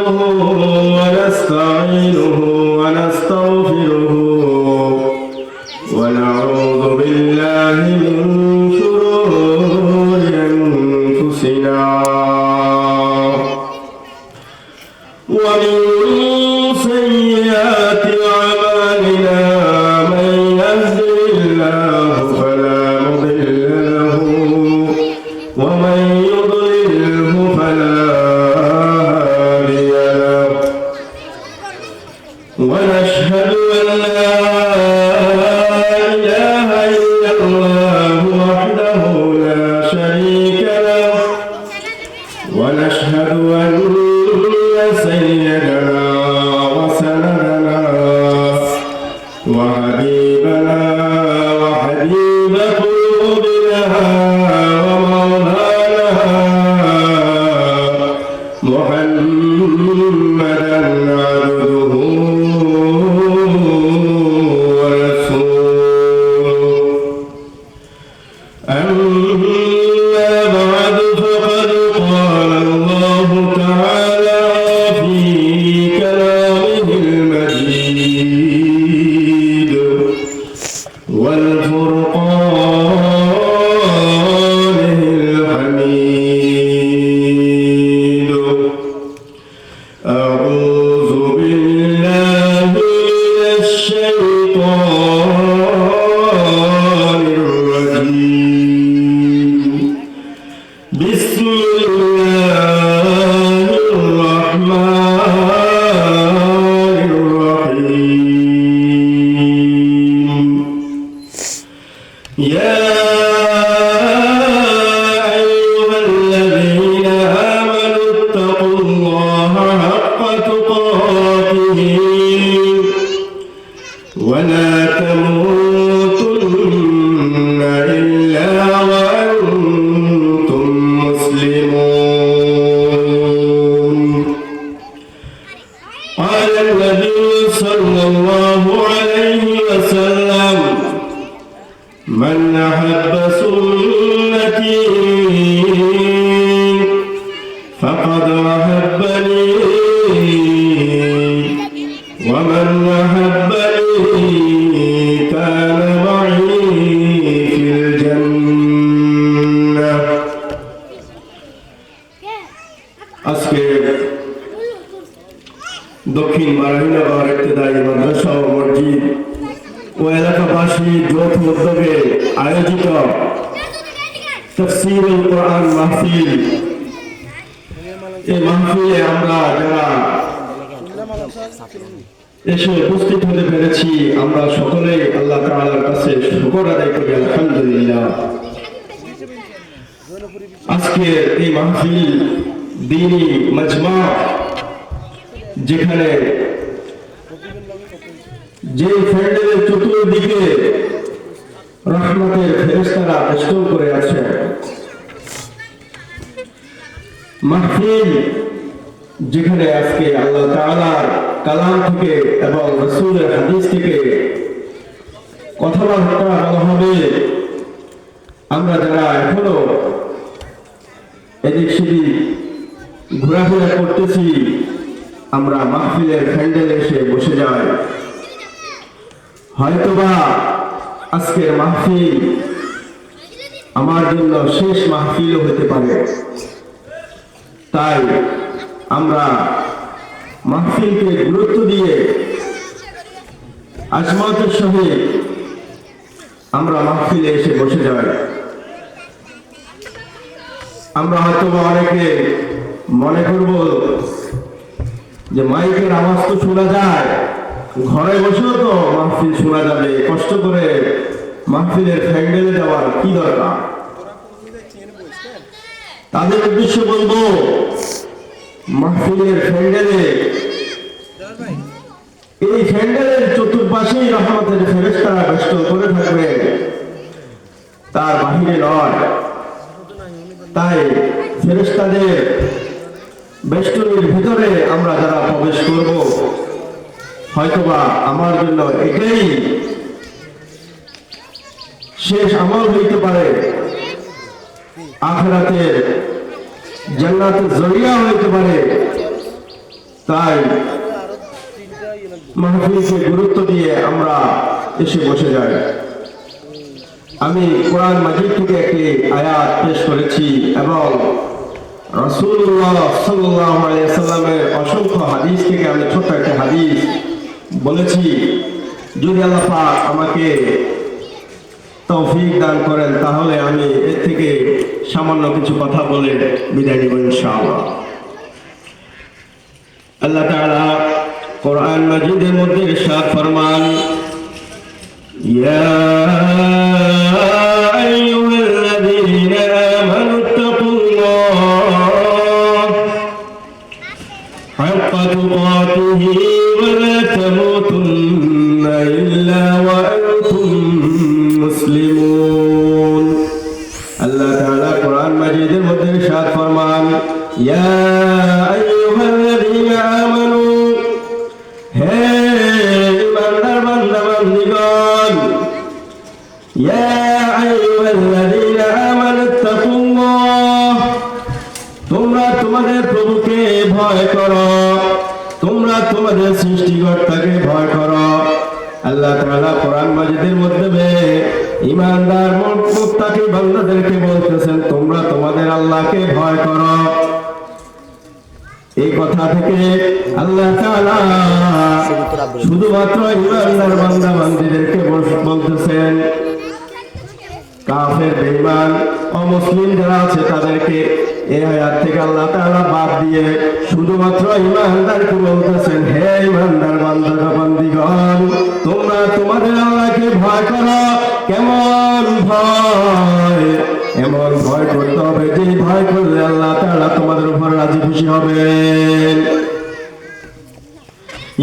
نحمده ونستعينه ونستغفره ونعوذ بالله من شرور أنفسنا ومن سيئات أعمالنا من يهده الله فلا مضل له ومن يضلله فلا هادي له ونشهد أن لا إله إلا الله وحده لا شريك له ونشهد أن سيدنا وسندنا وحبيبنا وحبيب قلوبنا ومولانا محمدا عبده ورسوله أما بعد فقد قال الله تعالى في كلامه المجيد والفرقان الحميد أعوذ بالله من الشيطان الرجيم بسم الله الرحمن الرحيم يا أيها الذين آمنوا اتقوا الله حق تقاته ولا تموتن إلا وأنتم مسلمون قال النبي صلى الله عليه وسلم من أحب سنتي فقد أحبني ومن أحبني كان معي في الجنة আজকে দক্ষিণ বারাইনগর ইবতেদায়ী মাদ্রাসা ও মসজিদ ও এলাকাবাসী যৌথ উদ্যোগে আয়োজিত তাফসীরুল কোরআন মাহফিল, এই মাহফিলে আমরা যারা এসে উপস্থিত হতে পেরেছি আমরা সকলেই আল্লাহ তাআলার কাছে শুকর আদায় করি আলহামদুলিল্লাহ। আজকে এই মাহফিল দ্বীনি মাজমা, যেখানে যে প্যান্ডেলের চতুর্দিকে রহমতের ফেরেশতারা বেষ্টন করে আছে, মাহফিল যেখানে আজকে আল্লাহ তাআলার কালাম থেকে এবং রাসূলের হাদিস থেকে কথাবার্তা বলা হবে। আমরা যারা এখনো এদিক সেদিক ঘোরাফেরা করতেছি, আমরা মাহফিলের প্যান্ডেলে এসে বসে যাই। হয়তোবা আজকের মাহফিল আমার জন্য শেষ মাহফিলও হতে পারে, তাই আমরা মাহফিলকে গুরুত্ব দিয়ে আজমাতের সহিত আমরা মাহফিলে এসে বসে যাই। আমরা হয়তোবা অনেকে মনে করব যে মাইকের আওয়াজ তো শোনা যায়, ঘরে বসেও তো মাহফিল শোনা যাবে, কষ্ট করে মাহফিলের প্যান্ডেলে যাওয়ার কি দরকার। তাদের উদ্দেশ্য বলবো, মাহফিলের প্যান্ডেলে, এই প্যান্ডেলের চতুর্পাশেই রহমতের ফেরেশতারা বেষ্টন করে থাকবে, তার বাহিরে নয়। তাই ফেরেশতাদের বেষ্টনীর ভিতরে আমরা যারা প্রবেশ করব, হয়তোবা আমার জন্য এটাই শেষ আমল হইতে পারে, আখিরাতের জান্নাতের জরিয়া হইতে পারে। তাই মাহফিলকে গুরুত্ব দিয়ে আমরা এসে বসে যাই। আমি কোরআন মাজিদ থেকে একটি আয়াত পেশ করেছি এবং রাসূলুল্লাহ সাল্লাল্লাহু আলাইহি ওয়াসাল্লামের অসংখ্য হাদিস থেকে আমি ছোট্ট একটা হাদিস বলেছি। যদি আল্লাহ পাক আমাকে তৌফিক দান করেন তাহলে আমি এর থেকে সামান্য কিছু কথা বলে বিদায় নিব ইনশাআল্লাহ। আল্লাহ তাআলা কোরআন মাজিদের মধ্যে ইরশাদ ফরমান, ইয়া আইয়ুহাল্লাযীনা আমানুত্তাকুল্লাহ হাক্কা তুকাতিহি ওয়া লা তামুতুন্না ইল্লা ওয়া আনতুম মুসলিমুন। আল্লাহ তাআলা কোরআন মাজিদের মধ্যে ইরশাদ ফরমান, ইয়া আইয়ুহাল্লাযীনা আমানু, হে ঈমানদার বান্দা বান্দীগণ, ইয়া আইয়ুহাল্লাযীনা আমানুত্তাকুল্লাহ, তোমরা তোমাদের প্রভুকে ভয় করো, তোমরা তোমাদের সৃষ্টিকর্তাকে ভয় করো। আল্লাহ তাআলা কোরআন মাজিদের মধ্যে ঈমানদার মুত্তাকি বান্দাদেরকে বলতেছেন তোমরা তোমাদের আল্লাহকে ভয় করো। এই কথা থেকে আল্লাহ তাআলা শুধুমাত্র ঈমানদার বান্দা বান্দীদেরকে বলতেছেন। কাফের বেঈমান অমুসলিম যারা আছে তাদেরকে এই আয়াত থেকে আল্লাহ তাআলা বাদ দিয়ে শুধুমাত্র ঈমানদারকে বলতেছেন, হে ঈমানদার বান্দা বান্দীগণ, তোমরা তোমাদের আল্লাহকে ভয় করো। কেমন ভয়? এমন ভয় করতে হবে যে ভয় করলে আল্লাহ তাআলা তোমাদের উপর রাজি খুশি হবেন।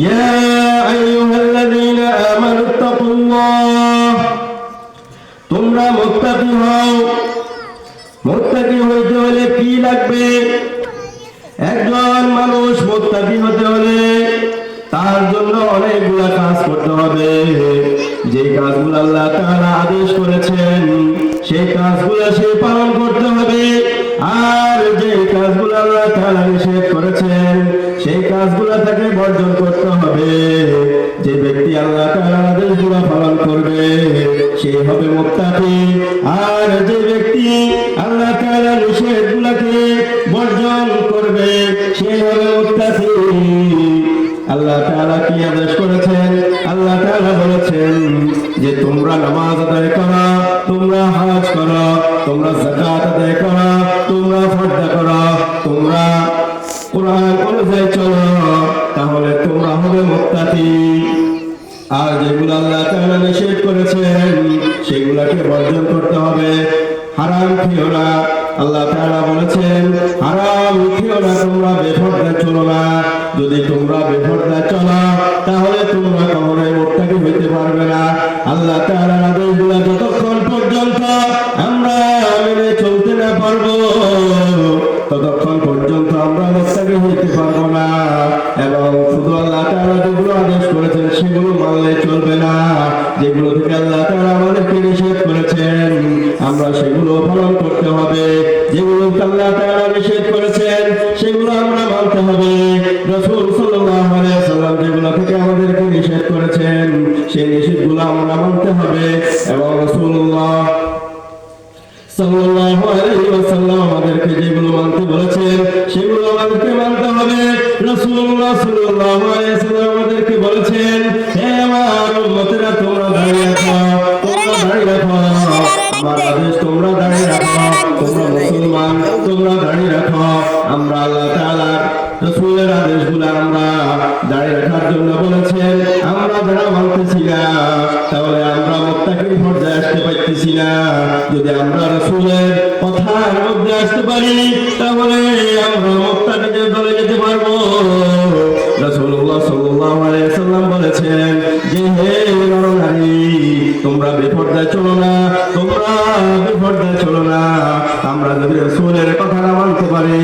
ইয়া আইয়ুহাল্লাযীনা আমানুত্তাকুল্লাহ, তোমরা মুত্তাকি হও। মুত্তাকি হইতে হলে কি লাগবে? একজন মানুষ মুত্তাকি হতে হলে তার জন্য অনেকগুলা কাজ করতে হবে। যে কাজগুলো আল্লাহ তাআলা আদেশ করেছেন সেই কাজগুলো সে পালন করতে হবে, আর যে কাজগুলো আল্লাহ তাআলা নিষেধ করেছেন সেই কাজগুলো তাকে বর্জন করতে হবে। যে ব্যক্তি আল্লাহ তাআলার আদেশগুলো পালন করবে সে হবে মুত্তাকি, আর যে ব্যক্তি আল্লাহ তাআলার নিষেধগুলোকে বর্জন করবে সে হবে মুত্তাকি। আল্লাহ তাআলা কি আদেশ করেছেন? আল্লাহ তাআলা বলেছেন যে তোমরা নামাজ আদায় করো, তোমরা হজ করো, তোমরা যাকাত আদায় করো, তোমরা পর্দা করো, তোমরা কোরআন অনুযায়ী চলো, তাহলে তোমরা হবে মুত্তাকি। আর যেগুলো আল্লাহ তাআলা নিষেধ করেছেন সেগুলোকে বর্জন করতে হবে। হারাম খেও না, আল্লাহ তাআলা বলেছেন হারাম খেও না, তোমরা বেপরদা চলো না। যদি তোমরা বেপরদা চলো তাহলে তোমরা কখনোই মুত্তাকি হইতে পারবে না। আল্লাহ তাআলার আদেশগুলো যতক্ষণ পর্যন্ত আমরা মেনে চলতে না পারবো ততক্ষণ পর্যন্ত আমরা মুত্তাকি হইতে পারবো না। এবং শুধু আল্লাহ তাআলা যেগুলো আদেশ করেছেন সেগুলো মানলে চলবে না। যেগুলো থেকে আল্লাহ তাআলা আমাদেরকে নিষেধ করেছেন আমরা সেগুলো পালন করতে হবে। যেগুলো আল্লাহ তাআলা নিষেধ করেছেন সেগুলো আমরা মানতে হবে। রাসূল সাল্লাল্লাহু আলাইহি ওয়াসাল্লাম যেগুলো থেকে আমাদেরকে নিষেধ করেছেন সেই নিষেধগুলো আমরা মানতে হবে। এবং রাসূলুল্লাহ সাল্লাল্লাহু আলাইহি ওয়াসাল্লাম আমাদেরকে যেগুলো মানতে বলেছেন সেগুলো আমাদেরকে মানতে হবে। রাসূলুল্লাহ সাল্লাল্লাহু আলাইহি ওয়াসাল্লাম আমাদেরকে বলেছেন, হে আমার উম্মতেরা তোমরা দাঁড়িয়ে রাখো, তোমরা দাঁড়িয়ে রাখো, আমার আদেশ তোমরা দাঁড়িয়ে রাখো, তোমরা মুসলমান তোমরা দাঁড়িয়ে রাখো। আমরা আল্লাহ তাআলার রাসূলের আদেশগুলো আমরা দাঁড়িয়ে রাখার জন্য বলেছেন। আমরা যারা মানতেছি না তাহলে আমরা মুত্তাকির পর্যায়ে আসতে পারতেছি না। যদি আমরা রাসূলের কথার মধ্যে আসতে পারি তাহলে আমরা মুত্তাকিদের দলে যেতে পারবো। রাসূলুল্লাহ সাল্লাল্লাহু আলাইহি ওয়াসাল্লাম বলেছেন যে হে নরনারী তোমরা বেপরদা চলো না, তোমরা বেপরদা চলো না। আমরা যদি রাসূলের কথা না মানতে পারি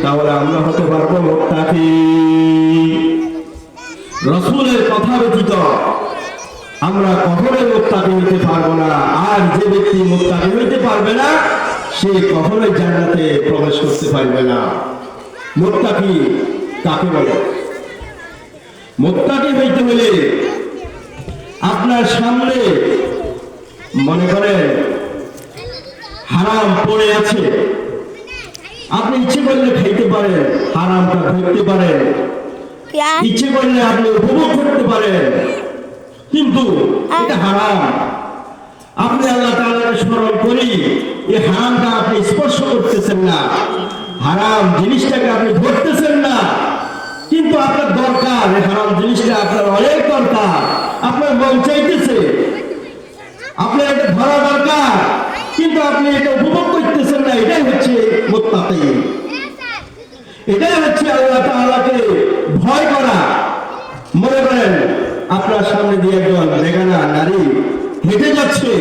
তাহলে আমরা হতে পারবো মুত্তাকি। রাসূলের কথা ব্যতীত আমরা কখনোই মুত্তাকি হইতে পারবো না। আর যে ব্যক্তি মুত্তাকি হইতে পারবে না সে কখনোই জান্নাতে প্রবেশ করতে পারবে না। মুত্তাকি কাকে বলে? মুত্তাকি হইতে হলে আপনার সামনে মনে করেন হারাম পড়ে আছে, আপনি ইচ্ছে করলে খাইতে পারেন, হারামটা ধরতে পারেন, ইচ্ছে করলে আপনি উপভোগ করতে পারেন, কিন্তু এটা হারাম। আপনি আল্লাহ তাআলাকে স্মরণ করি এই হারামটা আপনি স্পর্শ করতেছেন না, হারাম জিনিসটাকে আপনি ধরতেছেন না, কিন্তু আপনার দরকার এই হারাম জিনিসটা, আপনার অনেক দরকার, আপনার মন চাইতেছে, আপনার এটা ধরা দরকার, কিন্তু আপনি এটা উপভোগ করতেছেন না। এটাই হচ্ছে মুত্তাকি, এটাই হচ্ছে আল্লাহ তাআলাকে ভয় করা। মনে করেন আপনার সামনে দিয়ে একজন বেগানা নারী হেঁটে যাচ্ছে,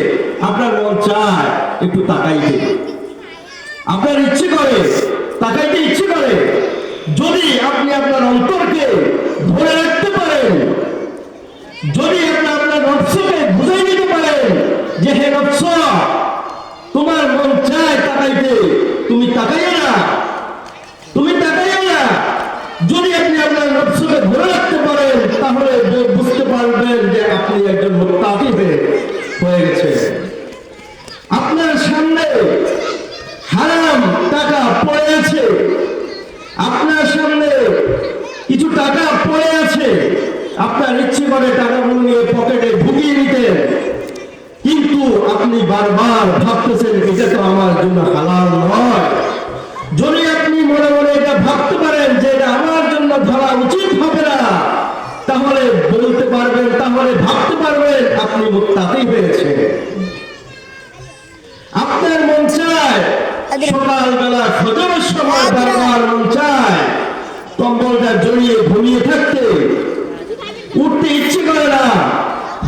আপনার মন চায় একটু তাকাইতে, আপনার ইচ্ছে করে তাকাইতে ইচ্ছে করে। যদি আপনি আপনার অন্তরকে ধরে রাখতে পারেন, যদি আপনি আপনার নফসকে বুঝাই দিতে পারেন যে হে নফস, তোমার মন চায় তাকাইতে, তুমি তাকাইও না, তুমি তাকাইও না। যদি আপনি আপনার নফসকে ধরে রাখতে পারেন, তাহলে বুঝতে পারবেন যে আপনি একজন মুত্তাকি হয়ে গেছে। আপনার সামনে হারাম টাকা পড়ে আছে, আপনার সামনে কিছু টাকা পড়ে আছে, আপনার ইচ্ছে করে টাকাগুলো নিয়ে পকেটে ঢুকিয়ে নিতেন, কিন্তু আপনি বারবার ভাবতেছেন এটা তো আমার জন্য হালাল নয়। যদি আপনি মনে মনে এটা ভাবতে পারেন যে এটা আমার জন্য ধরা উচিত হবে না, তাহলে বলতে পারবেন, তাহলে ভাবতে পারবেন আপনি মুত্তাকি হয়েছে। আপনার মন চায় সকালবেলা ফজরের সময় বারবার মন চায় কম্বলটা জড়িয়ে ঘুমিয়ে থাকতে, উঠতে ইচ্ছে করে না।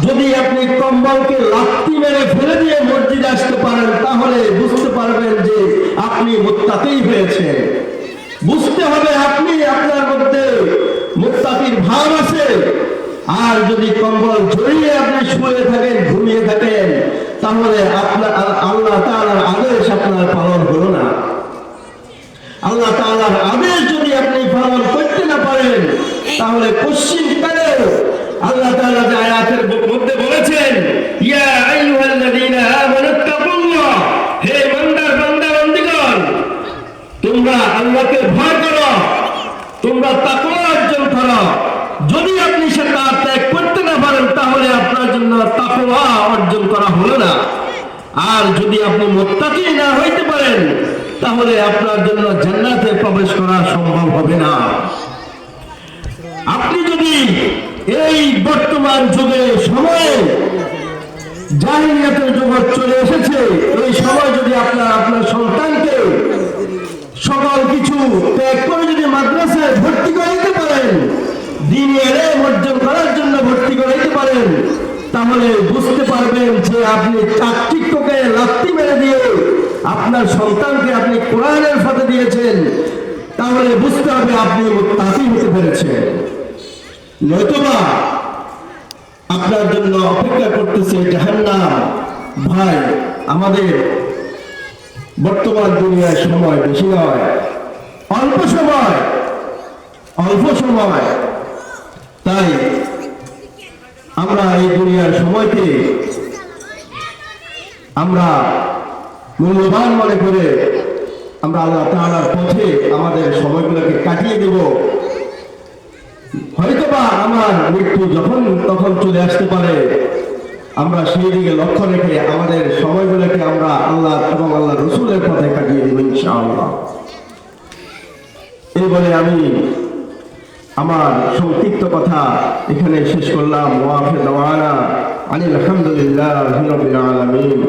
যদি আপনি কম্বলকে লাথি মেরে ফেলে দিয়ে মসজিদে আসতে পারেন, তাহলে বুঝতে পারবেন যে আপনি মুত্তাকি হয়েছে। বুঝতে হবে আপনি, আপনার মধ্যে মুত্তাকির ভাব আছে। আর যদি কম্বল জড়িয়ে আপনি শুয়ে থাকেন, ঘুমিয়ে থাকেন, তাহলে আপনার আল্লাহ তাআলার আদেশ আপনার পালন হলো না। আল্লাহ তাআলার আদেশ যদি আপনি পালন করতে না পারেন, তাহলে পশ্চিমকালে আল্লাহ তাআলা যে আয়াতের মধ্যে বলেছেন, ইয়া আইয়ুহাল্লাযীনা আমানুত্তাকুল্লাহ, হে ইমানদার বান্দা বান্দীগণ, তোমরা আল্লাহকে ভয় করো, তোমরা তাকওয়া অর্জন করো। যদি আপনি সেটা ত্যাগ করতে না পারেন, তাহলে আপনার জন্য তাকওয়া অর্জন করা হলো না। আর যদি আপনি মুত্তাকি না হইতে পারেন, তাহলে আপনার জন্য জান্নাতে প্রবেশ করা সম্ভব হবে না। আপনি যদি এই বর্তমান যুগে সময়ে জাহিলিয়াতের যুগ চলে এসেছে, এই সময় যদি আপনার সন্তানকে সকল কিছু ত্যাগ করে যদি মাদ্রাসায় ভর্তি করে দিতে পারেন, দ্বীনি ইলম অর্জন করার জন্য ভর্তি করে দিতে পারেন, তাহলে বুঝতে পারবেন যে আপনি চাকচিক্যকে লাথি মেরে দিয়ে আপনার সন্তানকে আপনি কোরআনের সাথে দিয়েছেন, তাহলে বুঝতে হবে আপনি মুত্তাকি হতে পেরেছেন। নয়তোবা আপনার জন্য অপেক্ষা করতেছে জাহান্নাম। ভাই, আমাদের বর্তমান দুনিয়ার সময় বেশি নয়, অল্প সময়। তাই আমরা এই দুনিয়ার সময়কে আমরা মূল্যবান মনে করে আমরা আল্লাহ তাআলার পথে আমাদের সময়গুলোকে কাটিয়ে দেব। হয়তোবা আমার মৃত্যু যখন তখন চলে আসতে পারে, আমরা সেই দিকে লক্ষ্য রেখে আমাদের সময়গুলোকে আমরা আল্লাহ এবং আল্লাহ রাসূলের পথে কাটিয়ে দেব ইনশাআল্লাহ। এই বলে আমি আমার সংক্ষিপ্ত কথা এখানে শেষ করলাম। ওয়া আখিরু দাওয়ানা আনিল হামদুলিল্লাহি রাব্বিল আলামিন।